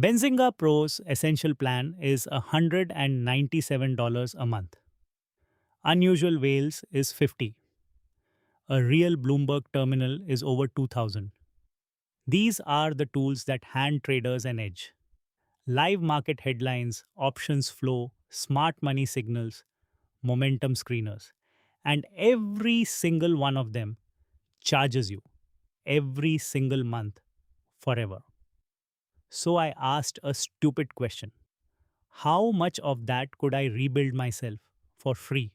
Benzinga Pro's essential plan is $197 a month. Unusual whales is 50. A real Bloomberg terminal is over 2000. These are the tools that hand traders an edge. Live market headlines, options flow, smart money signals, momentum screeners. And every single one of them charges you every single month forever. So I asked a stupid question. How much of that could I rebuild myself for free?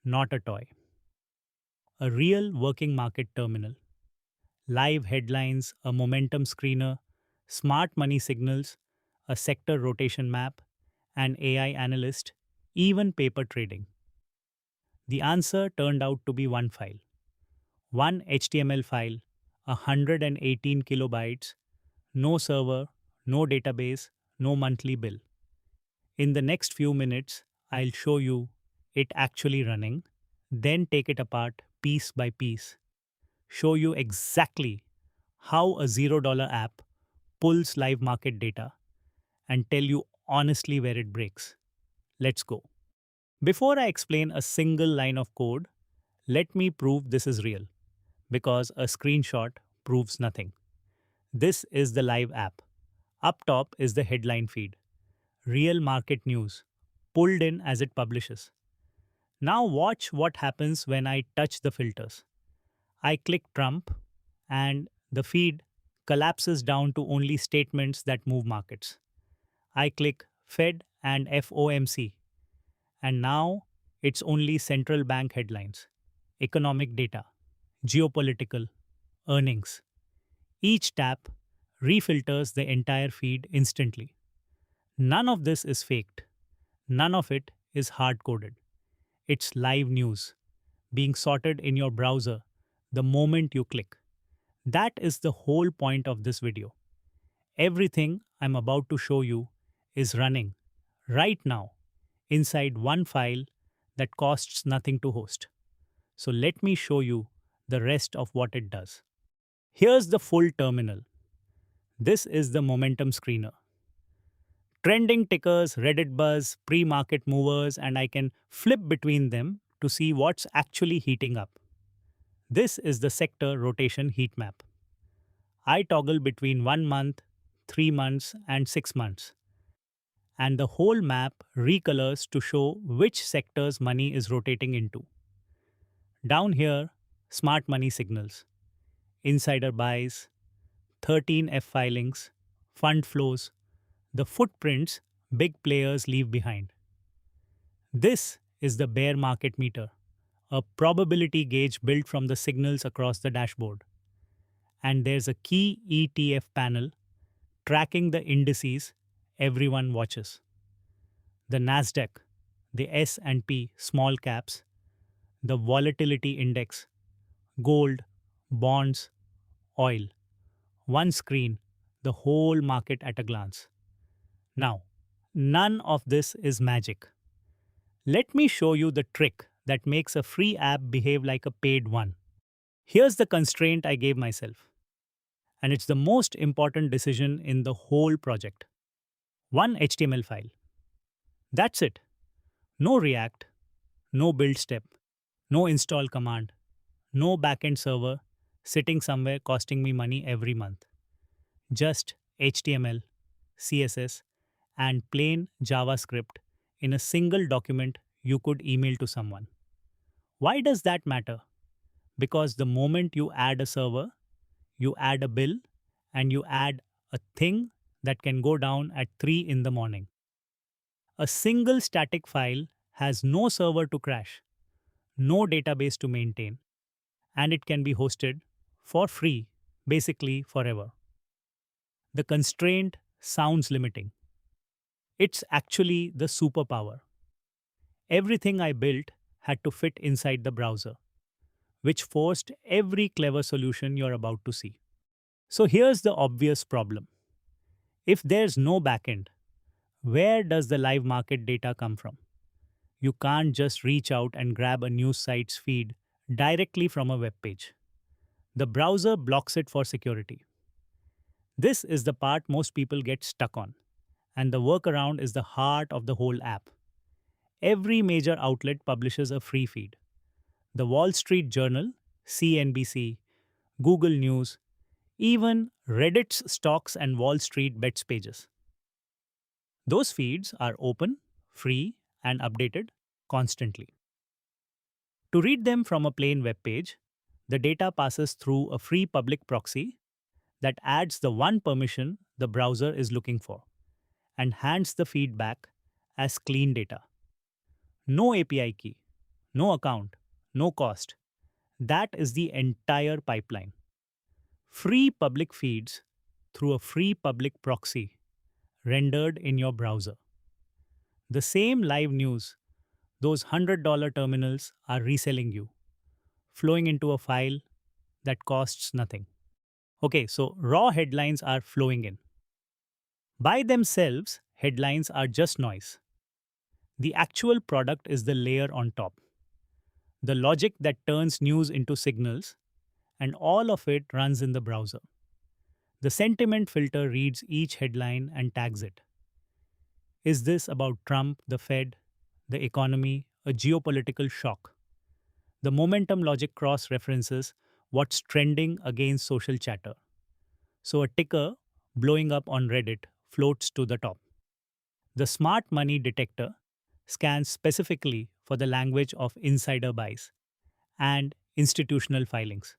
Not a toy. A real working market terminal. Live headlines, a momentum screener, smart money signals, a sector rotation map, an AI analyst, even paper trading. The answer turned out to be one file. One HTML file, 118 kilobytes, no server, no database, no monthly bill. In the next few minutes, I'll show you it actually running, then take it apart piece by piece, show you exactly how a $0 app pulls live market data, and tell you honestly where it breaks. Let's go. Before I explain a single line of code, let me prove this is real, because a screenshot proves nothing. This is the live app. Up top is the headline feed. Real market news, pulled in as it publishes. Now watch what happens when I touch the filters. I click Trump and the feed collapses down to only statements that move markets. I click Fed and FOMC and now it's only central bank headlines, economic data, geopolitical, earnings. Each tap refilters the entire feed instantly. None of this is faked. None of it is hard coded. It's live news being sorted in your browser the moment you click. That is the whole point of this video. Everything I'm about to show you is running right now inside one file that costs nothing to host. So let me show you the rest of what it does. Here's the full terminal. This is the momentum screener. Trending tickers, Reddit buzz, pre-market movers, and I can flip between them to see what's actually heating up. This is the sector rotation heat map. I toggle between 1 month, 3 months, and 6 months. And the whole map recolors to show which sectors money is rotating into. Down here, smart money signals, insider buys, 13F filings, fund flows, the footprints big players leave behind. This is the bear market meter, a probability gauge built from the signals across the dashboard. And there's a key ETF panel tracking the indices everyone watches. The Nasdaq, the S&P small caps, the volatility index, gold, bonds, oil. One screen, the whole market at a glance. Now, none of this is magic. Let me show you the trick that makes a free app behave like a paid one. Here's the constraint I gave myself. And it's the most important decision in the whole project. One HTML file. That's it. No React, no build step, no install command, no backend server sitting somewhere costing me money every month. Just HTML, CSS, and plain JavaScript in a single document you could email to someone. Why does that matter? Because the moment you add a server, you add a bill, and you add a thing that can go down at 3 in the morning. A single static file has no server to crash, no database to maintain, and it can be hosted for free, basically forever. The constraint sounds limiting. It's actually the superpower. Everything I built had to fit inside the browser, which forced every clever solution you're about to see. So here's the obvious problem. If there's no backend, where does the live market data come from? You can't just reach out and grab a news site's feed directly from a web page. The browser blocks it for security. This is the part most people get stuck on, and the workaround is the heart of the whole app. Every major outlet publishes a free feed. The Wall Street Journal, CNBC, Google News, even Reddit's stocks and Wall Street bets pages. Those feeds are open, free, and updated constantly. To read them from a plain web page, the data passes through a free public proxy that adds the one permission the browser is looking for and hands the feedback as clean data. No API key, no account, no cost. That is the entire pipeline. Free public feeds through a free public proxy rendered in your browser. The same live news those $100 terminals are reselling you, flowing into a file that costs nothing. Okay, so raw headlines are flowing in. By themselves, headlines are just noise. The actual product is the layer on top, the logic that turns news into signals, and all of it runs in the browser. The sentiment filter reads each headline and tags it. Is this about Trump, the Fed, the economy, a geopolitical shock? The momentum logic cross references what's trending against social chatter. So a ticker blowing up on Reddit floats to the top. The smart money detector scans specifically for the language of insider buys and institutional filings.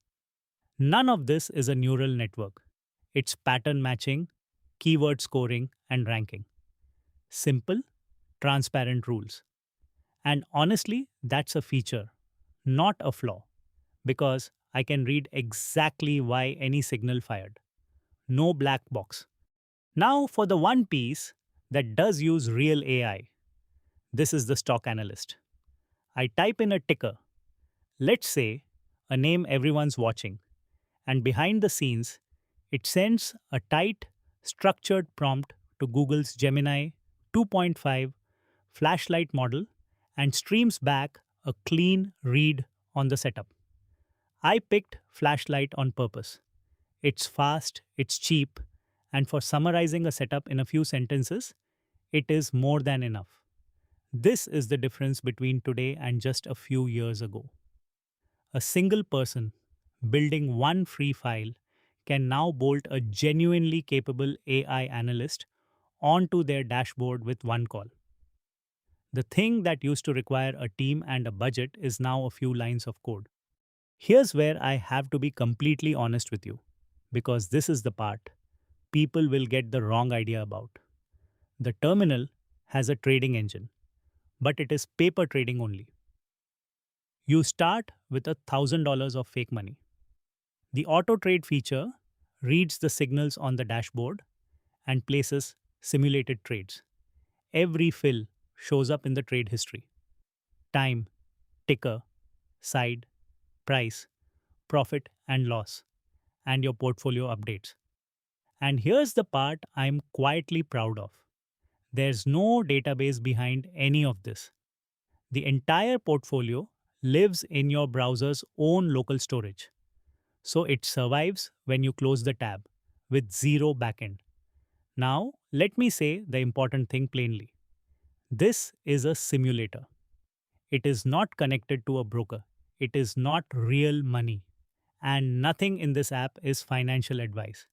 None of this is a neural network. It's pattern matching, keyword scoring, and ranking. Simple, transparent rules. And honestly, that's a feature, not a flaw, because I can read exactly why any signal fired. No black box. Now, for the one piece that does use real AI, this is the stock analyst. I type in a ticker, let's say a name everyone's watching, and behind the scenes, it sends a tight, structured prompt to Google's Gemini 2.5 flashlight model and streams back a clean read on the setup. I picked flashlight on purpose. It's fast, it's cheap, and for summarizing a setup in a few sentences, it is more than enough. This is the difference between today and just a few years ago. A single person building one free file can now bolt a genuinely capable AI analyst onto their dashboard with one call. The thing that used to require a team and a budget is now a few lines of code. Here's where I have to be completely honest with you, because this is the part people will get the wrong idea about. The terminal has a trading engine, but it is paper trading only. You start with $1,000 of fake money. The auto trade feature reads the signals on the dashboard and places simulated trades. Every fill shows up in the trade history: time, ticker, side, price, profit and loss, and your portfolio updates. And here's the part I'm quietly proud of: there's no database behind any of this. The entire portfolio lives in your browser's own local storage. So it survives when you close the tab with zero backend. Now, let me say the important thing plainly. This is a simulator. It is not connected to a broker. It is not real money. And nothing in this app is financial advice.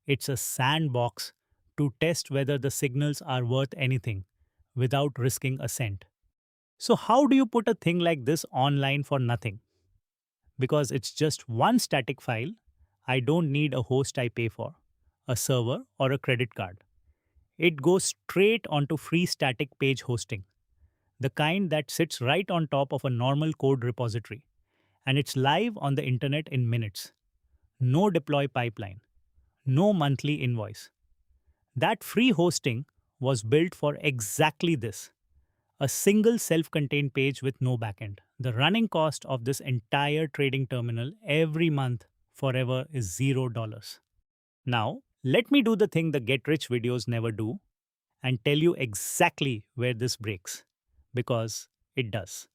It's a sandbox to test whether the signals are worth anything without risking a cent. So, how do you put a thing like this online for nothing? Because it's just one static file, I don't need a host I pay for, a server, or a credit card. It goes straight onto free static page hosting, the kind that sits right on top of a normal code repository, and it's live on the internet in minutes. No deploy pipeline, no monthly invoice. That free hosting was built for exactly this: a single self contained page with no backend. The running cost of this entire trading terminal every month forever is $0. Now, let me do the thing the get rich videos never do and tell you exactly where this breaks, because it does.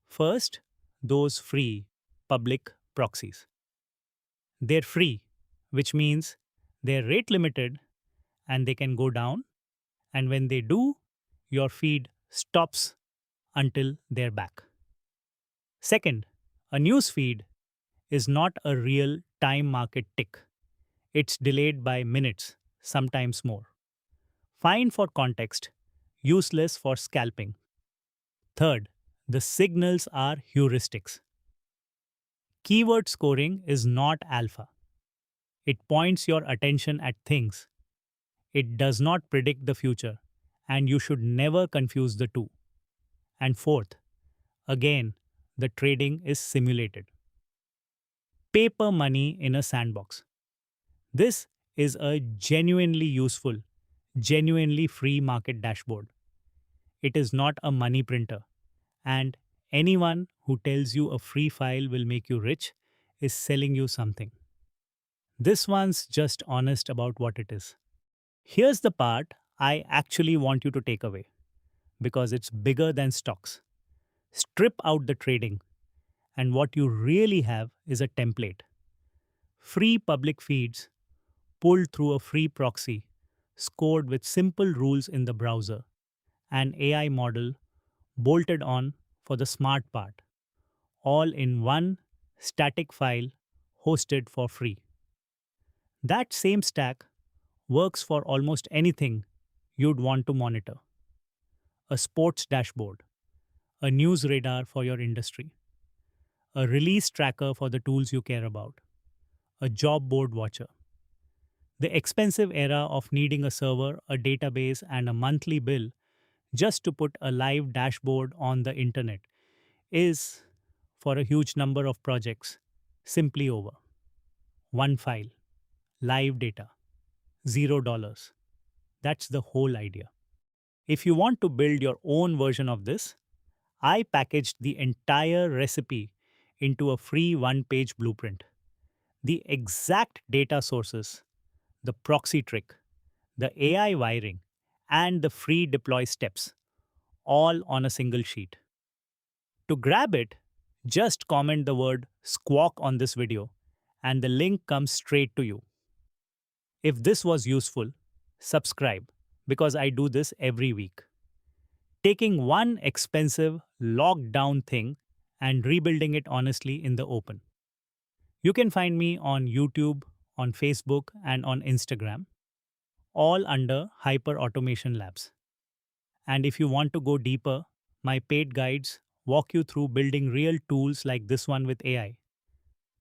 First, those free public proxies. They're free, which means They're rate limited and they can go down. And when they do, your feed stops until they're back. Second, a news feed is not a real time market tick. It's delayed by minutes, sometimes more. Fine for context, useless for scalping. Third, the signals are heuristics. Keyword scoring is not alpha. It points your attention at things. It does not predict the future, and you should never confuse the two. And fourth, again, the trading is simulated. Paper money in a sandbox. This is a genuinely useful, genuinely free market dashboard. It is not a money printer. And anyone who tells you a free file will make you rich is selling you something. This one's just honest about what it is. Here's the part I actually want you to take away because it's bigger than stocks. Strip out the trading, and what you really have is a template. Free public feeds pulled through a free proxy, scored with simple rules in the browser, an AI model bolted on for the smart part, all in one static file hosted for free. That same stack works for almost anything you'd want to monitor: a sports dashboard, a news radar for your industry, a release tracker for the tools you care about, a job board watcher. The expensive era of needing a server, a database, and a monthly bill just to put a live dashboard on the internet is, for a huge number of projects, simply over. One file, live data, $0. That's the whole idea. If you want to build your own version of this, I packaged the entire recipe into a free one-page blueprint. The exact data sources, the proxy trick, the AI wiring, and the free deploy steps, all on a single sheet. To grab it, just comment the word squawk on this video, and the link comes straight to you. If this was useful, subscribe because I do this every week. Taking one expensive, locked down thing and rebuilding it honestly in the open. You can find me on YouTube, on Facebook, and on Instagram, all under Hyper Automation Labs. And if you want to go deeper, my paid guides walk you through building real tools like this one with AI,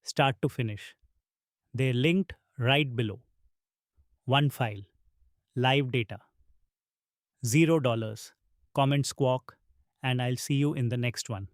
start to finish. They're linked right below. One file, live data, $0, comment squawk, and I'll see you in the next one.